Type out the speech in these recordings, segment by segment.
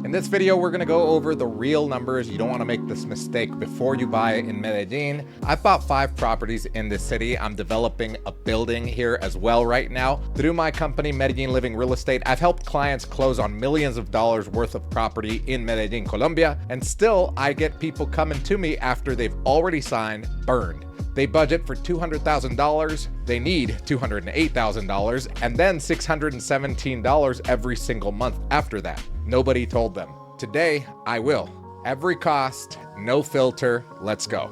In this video, we're gonna go over the real numbers. You don't wanna make this mistake before you buy in Medellin. I've bought 5 properties in this city. I'm developing a building here as well right now. Through my company, Medellin Living Real Estate, I've helped clients close on millions of dollars worth of property in Medellin, Colombia, and still I get people coming to me after they've already signed, burned. They budget for $200,000, they need $208,000, and then $617 every single month after that. Nobody told them. Today, I will. Every cost, no filter, let's go.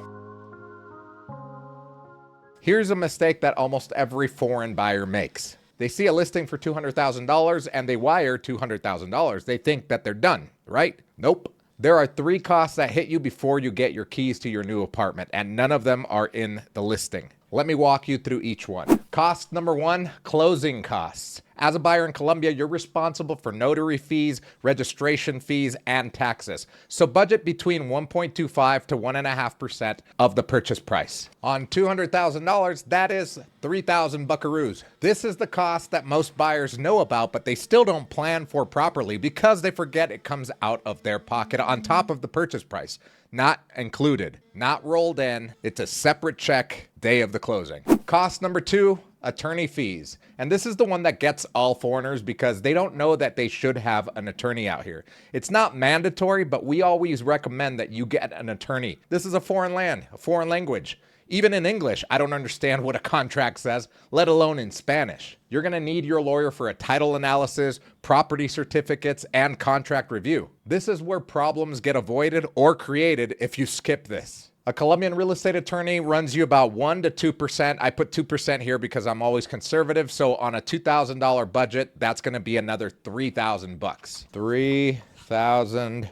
Here's a mistake that almost every foreign buyer makes. They see a listing for $200,000 and they wire $200,000. They think that they're done, right? Nope. There are 3 costs that hit you before you get your keys to your new apartment, and none of them are in the listing. Let me walk you through each one. Cost number 1, closing costs. As a buyer in Colombia, you're responsible for notary fees, registration fees, and taxes. So budget between 1.25 to 1.5% of the purchase price. On $200,000, that is 3,000 buckaroos. This is the cost that most buyers know about, but they still don't plan for properly because they forget it comes out of their pocket on top of the purchase price. Not included, not rolled in. It's a separate check day of the closing. Cost number 2, attorney fees. And this is the one that gets all foreigners because they don't know that they should have an attorney out here. It's not mandatory, but we always recommend that you get an attorney. This is a foreign land, a foreign language. Even in English, I don't understand what a contract says, let alone in Spanish. You're gonna need your lawyer for a title analysis, property certificates, and contract review. This is where problems get avoided or created if you skip this. A Colombian real estate attorney runs you about 1 to 2%. I put 2% here because I'm always conservative. So on a $2,000 budget, that's gonna be another 3,000 bucks. 3,000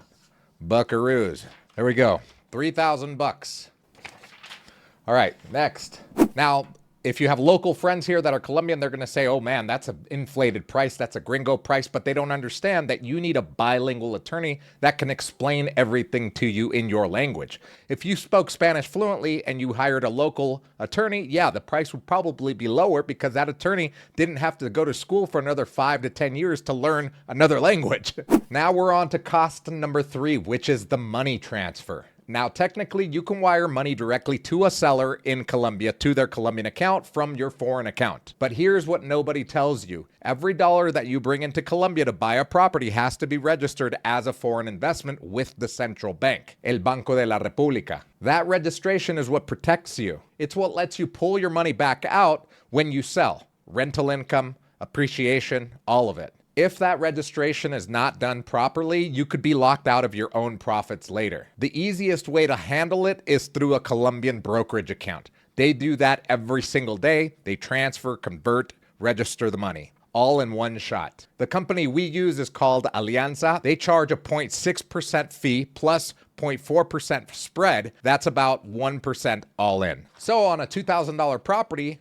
buckaroos. There we go, 3,000 bucks. All right, next. Now, if you have local friends here that are Colombian, they're gonna say, oh man, that's an inflated price, that's a gringo price, but they don't understand that you need a bilingual attorney that can explain everything to you in your language. If you spoke Spanish fluently and you hired a local attorney, yeah, the price would probably be lower because that attorney didn't have to go to school for another 5 to 10 years to learn another language. Now we're on to cost number 3, which is the money transfer. Now, technically, you can wire money directly to a seller in Colombia to their Colombian account from your foreign account. But here's what nobody tells you. Every dollar that you bring into Colombia to buy a property has to be registered as a foreign investment with the central bank, El Banco de la República. That registration is what protects you. It's what lets you pull your money back out when you sell. Rental income, appreciation, all of it. If that registration is not done properly, you could be locked out of your own profits later. The easiest way to handle it is through a Colombian brokerage account. They do that every single day. They transfer, convert, register the money, all in one shot. The company we use is called Alianza. They charge a 0.6% fee plus 0.4% spread. That's about 1% all in. So on a $2,000 property,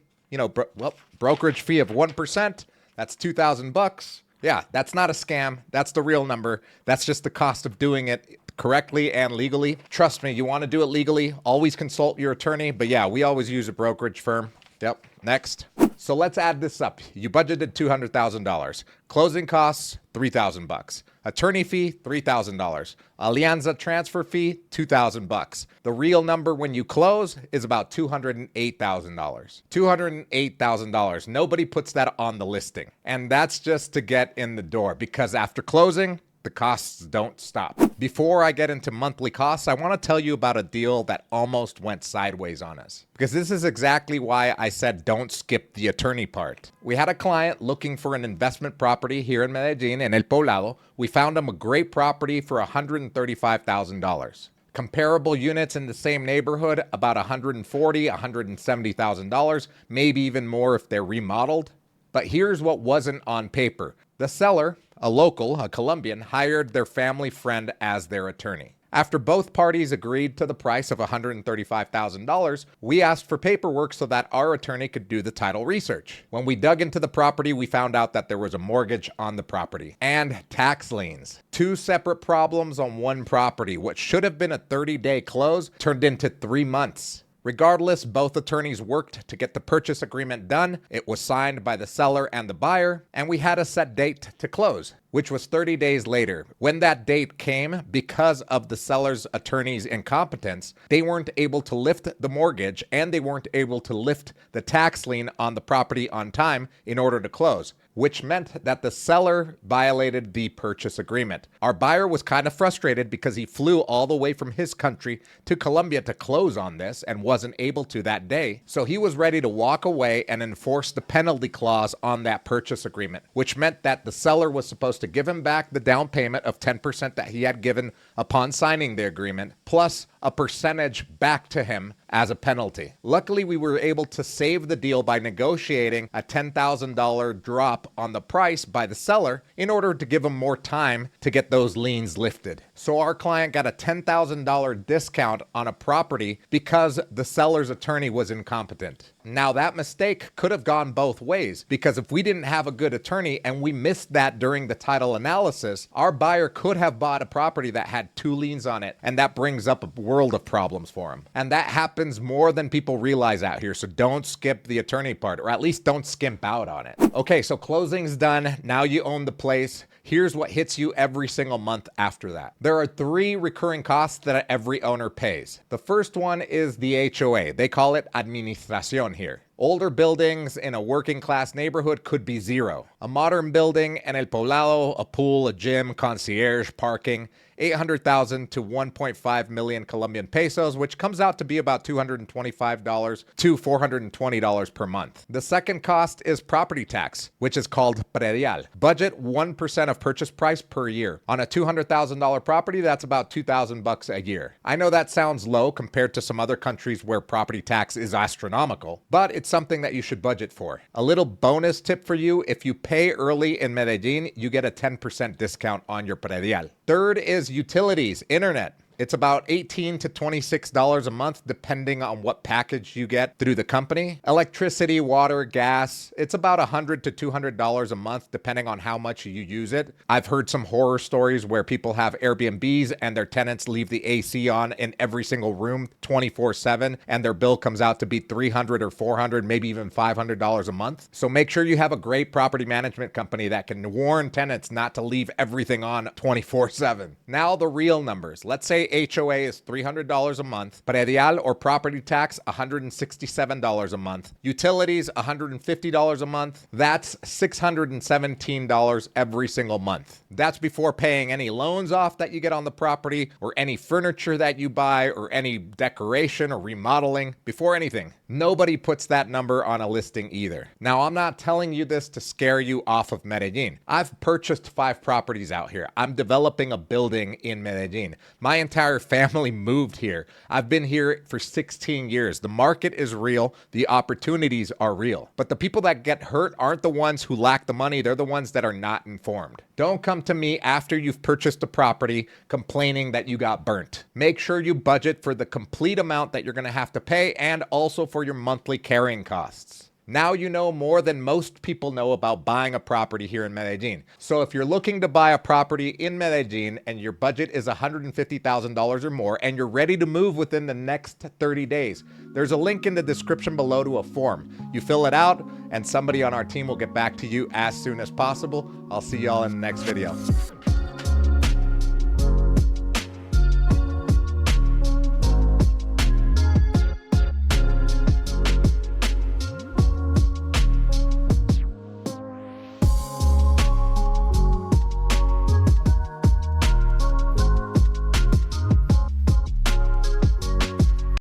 brokerage fee of 1%, that's 2,000 bucks. Yeah, that's not a scam. That's the real number. That's just the cost of doing it correctly and legally. Trust me, you want to do it legally, always consult your attorney. But yeah, we always use a brokerage firm. Yep, next. So let's add this up. You budgeted $200,000. Closing costs, 3,000 bucks. Attorney fee, $3,000. Alianza transfer fee, 2,000 bucks. The real number when you close is about $208,000. $208,000. Nobody puts that on the listing. And that's just to get in the door because after closing, the costs don't stop. Before I get into monthly costs, I want to tell you about a deal that almost went sideways on us. Because this is exactly why I said don't skip the attorney part. We had a client looking for an investment property here in Medellin, in El Poblado. We found him a great property for $135,000. Comparable units in the same neighborhood, about $140,000, $170,000, maybe even more if they're remodeled. But here's what wasn't on paper. The seller, a local, a Colombian, hired their family friend as their attorney. After both parties agreed to the price of $135,000, we asked for paperwork so that our attorney could do the title research. When we dug into the property, we found out that there was a mortgage on the property and tax liens. 2 separate problems on one property. What should have been a 30-day close turned into 3 months. Regardless, both attorneys worked to get the purchase agreement done. It was signed by the seller and the buyer, and we had a set date to close. which was 30 days later. When that date came, because of the seller's attorney's incompetence, they weren't able to lift the mortgage and they weren't able to lift the tax lien on the property on time in order to close, which meant that the seller violated the purchase agreement. Our buyer was kind of frustrated because he flew all the way from his country to Colombia to close on this and wasn't able to that day. So he was ready to walk away and enforce the penalty clause on that purchase agreement, which meant that the seller was supposed to give him back the down payment of 10% that he had given upon signing the agreement, plus a percentage back to him as a penalty. Luckily, we were able to save the deal by negotiating a $10,000 drop on the price by the seller in order to give him more time to get those liens lifted. So our client got a $10,000 discount on a property because the seller's attorney was incompetent. Now, that mistake could have gone both ways, because if we didn't have a good attorney and we missed that during the title analysis, our buyer could have bought a property that had 2 liens on it, and that brings up a world of problems for him. And that happens more than people realize out here, so don't skip the attorney part, or at least don't skimp out on it. Okay, so closing's done. Now you own the place. Here's what hits you every single month after that. There are 3 recurring costs that every owner pays. The first one is the HOA. They call it administración here. Older buildings in a working class neighborhood could be 0. A modern building in El Poblado, a pool, a gym, concierge, parking, 800,000 to 1.5 million Colombian pesos, which comes out to be about $225 to $420 per month. The second cost is property tax, which is called predial. Budget 1% of purchase price per year. On a $200,000 property, that's about $2,000 a year. I know that sounds low compared to some other countries where property tax is astronomical, but it's something that you should budget for. A little bonus tip for you: if you pay early in Medellin, you get a 10% discount on your predial. Third is utilities, internet. It's about $18 to $26 a month, depending on what package you get through the company. Electricity, water, gas, it's about $100 to $200 a month, depending on how much you use it. I've heard some horror stories where people have Airbnbs and their tenants leave the AC on in every single room 24/7, and their bill comes out to be $300 or $400, maybe even $500 a month. So make sure you have a great property management company that can warn tenants not to leave everything on 24/7. Now the real numbers. Let's say HOA is $300 a month, predial or property tax $167 a month, utilities $150 a month. That's $617 every single month. That's before paying any loans off that you get on the property, or any furniture that you buy, or any decoration or remodeling, before anything. Nobody puts that number on a listing either. Now, I'm not telling you this to scare you off of Medellin. I've purchased 5 properties out here. I'm developing a building in Medellin. My entire family moved here. I've been here for 16 years. The market is real. The opportunities are real. But the people that get hurt aren't the ones who lack the money. They're the ones that are not informed. Don't come to me after you've purchased a property complaining that you got burnt. Make sure you budget for the complete amount that you're going to have to pay, and also for your monthly carrying costs. Now you know more than most people know about buying a property here in Medellin. So if you're looking to buy a property in Medellin and your budget is $150,000 or more, and you're ready to move within the next 30 days, there's a link in the description below to a form. You fill it out and somebody on our team will get back to you as soon as possible. I'll see y'all in the next video.